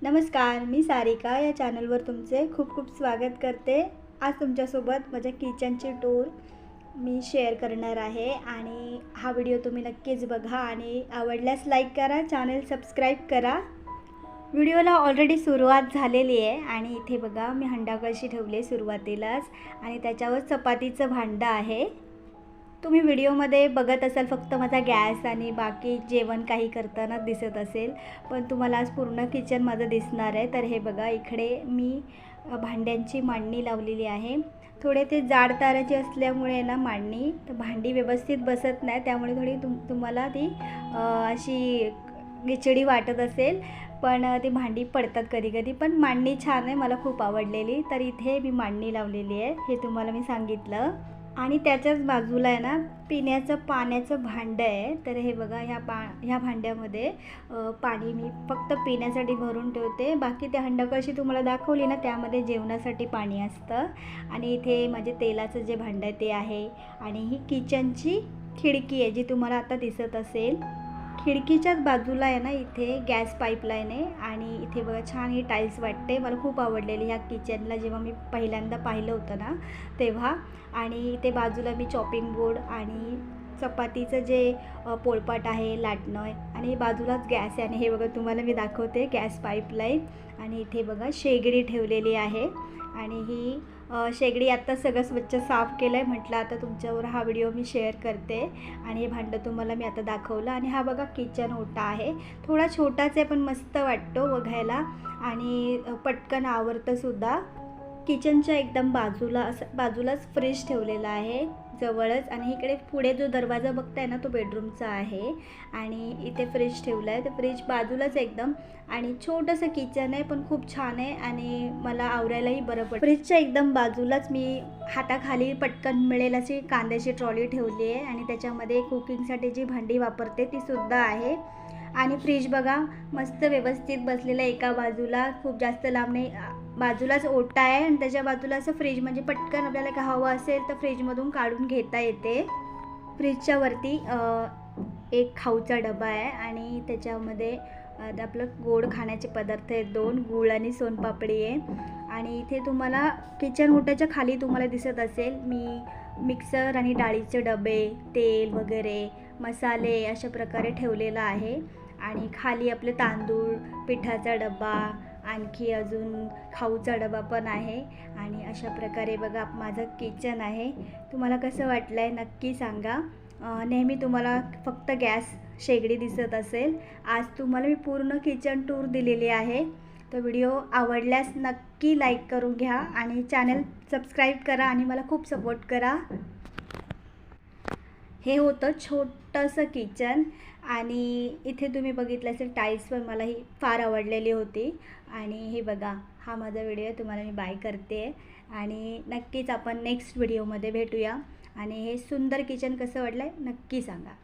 नमस्कार, मी सारिका या चॅनलवर तुमचे खूप खूप स्वागत करते। आज तुमच्यासोबत माझ्या किचनची टूर मी शेअर करणार आहे आणि हा व्हिडिओ तुम्ही नक्कीच बघा आणि आवडल्यास लाईक करा, चॅनल सबस्क्राईब करा। व्हिडिओला ऑलरेडी सुरुवात झालेली आहे आणि इथे बघा मी हंडा कळशी ठेवली सुरुवातीलाच आणि त्याच्यावर चपातीचं भांडं आहे। तुम्ही व्हिडिओमध्ये बघत असाल फक्त माझा गॅस आणि बाकी जेवण काही करताना दिसत असेल, पण तुम्हाला आज पूर्ण किचन माझं दिसणार आहे। तर हे बघा इकडे मी भांड्यांची मांडणी लावलेली आहे। थोडे ते जाड ताराची असल्यामुळे ना मांडणी तर भांडी व्यवस्थित बसत नाही, त्यामुळे थोडी तुम्हाला ती अशी गिचडी वाटत असेल, पण ती भांडी पडतात कधी कधी। पण मांडणी छान आहे, मला खूप आवडलेली। तर इथे मी मांडणी लावलेली आहे, हे तुम्हाला मी सांगितलं। आणि त्याच्याच बाजूला आहे ना पिण्याचं पाण्याचं भांडं आहे। तर हे बघा ह्या भांड्यामध्ये पाणी मी फक्त पिण्यासाठी भरून ठेवते। बाकी ते हंडा कळशी तुम्हाला दाखवली ना त्यामध्ये जेवणासाठी पाणी असतं। आणि इथे माझे तेलाचं जे भांडं आहे ते आहे आणि ही किचनची खिडकी आहे जी तुम्हाला आता दिसत असेल। खिडकीच्याच बाजूला आहे ना इथे गॅस पाईपलाईन आहे आणि इथे बघा छान ही टाईल्स वाटते, मला खूप आवडलेली ह्या किचनला जेव्हा मी पहिल्यांदा पाहिलं होतं ना तेव्हा। आणि इथे बाजूला मी चॉपिंग बोर्ड आणि चपातीचं जे पोळपाट आहे लाटणं आहे आणि बाजूलाच गॅस आहे। आणि हे बघा तुम्हाला मी दाखवते गॅस पाईपलाईन आणि इथे बघा शेगडी ठेवलेली आहे आणि ही शेगडी आत्ता सगळं स्वच्छ साफ केलं आहे, म्हटलं आता तुमच्यावर हा व्हिडिओ मी शेअर करते। आणि हे भांडं तुम्हाला मी आता दाखवलं आणि हा बघा किचन ओटा आहे, थोडा छोटाच आहे पण मस्त वाटतो बघायला आणि पटकन आवरतंसुद्धा। किचनच्या एकदम बाजूलाच फ्रीज ठेवलेला आहे जवळच आणि इकडे पुढे जो दरवाजा बघताय ना तो बेडरूमचा आहे आणि इथे फ्रीज ठेवला आहे। तर फ्रीज बाजूलाच एकदम आणि छोटंसं किचन आहे पण खूप छान आहे आणि मला आवरायलाही बरं पडतं। फ्रीजच्या एकदम बाजूलाच मी हाताखाली पटकन मिळेल अशी कांद्याची ट्रॉली ठेवली आहे आणि त्याच्यामध्ये कुकिंगसाठी जी भांडी वापरते ती सुद्धा आहे। आणि फ्रीज बघा मस्त व्यवस्थित बसलेलं एका बाजूला, खूप जास्त लांब नाही, बाजूलाच ओटा आहे आणि त्याच्या बाजूला असं फ्रीज म्हणजे पटकन आपल्याला काय हवं असेल तर फ्रीजमधून काढून घेता येते। फ्रीजच्या वरती एक खाऊचा डबा आहे आणि त्याच्यामध्ये आपलं गोड खाण्याचे पदार्थ आहेत, 2 गूळ आणि सोनपापडी आहे। आणि इथे तुम्हाला किचन ओट्याच्या खाली तुम्हाला दिसत असेल मी मिक्सर आणि डाळीचे डबे, तेल वगैरे मसाले अशा प्रकारे ठेवलेला आहे। आणि खाली आपले तांदूळ, पिठाचा डबा, आणखी अजून खाऊचा डबा पण आहे आणि अशा प्रकारे बघा माझं किचन आहे। तुम्हाला कसं वाटलं आहे नक्की सांगा। नेहमी तुम्हाला फक्त गॅस शेगडी दिसत असेल, आज तुम्हाला मी पूर्ण किचन टूर दिलेली आहे। तर व्हिडिओ आवडल्यास नक्की लाईक करून घ्या आणि चॅनल सबस्क्राईब करा आणि मला खूप सपोर्ट करा। हे होतं छोटंसं किचन आणि इथे तुम्ही बघितलं असेल टाईल्स पण मला ही फार आवडलेली होती। आणि हे बघा हा माझा व्हिडिओ, तुम्हाला मी बाय करते आणि नक्कीच आपण नेक्स्ट व्हिडिओमध्ये भेटूया। आणि हे सुंदर किचन कसं वाटलं नक्की सांगा।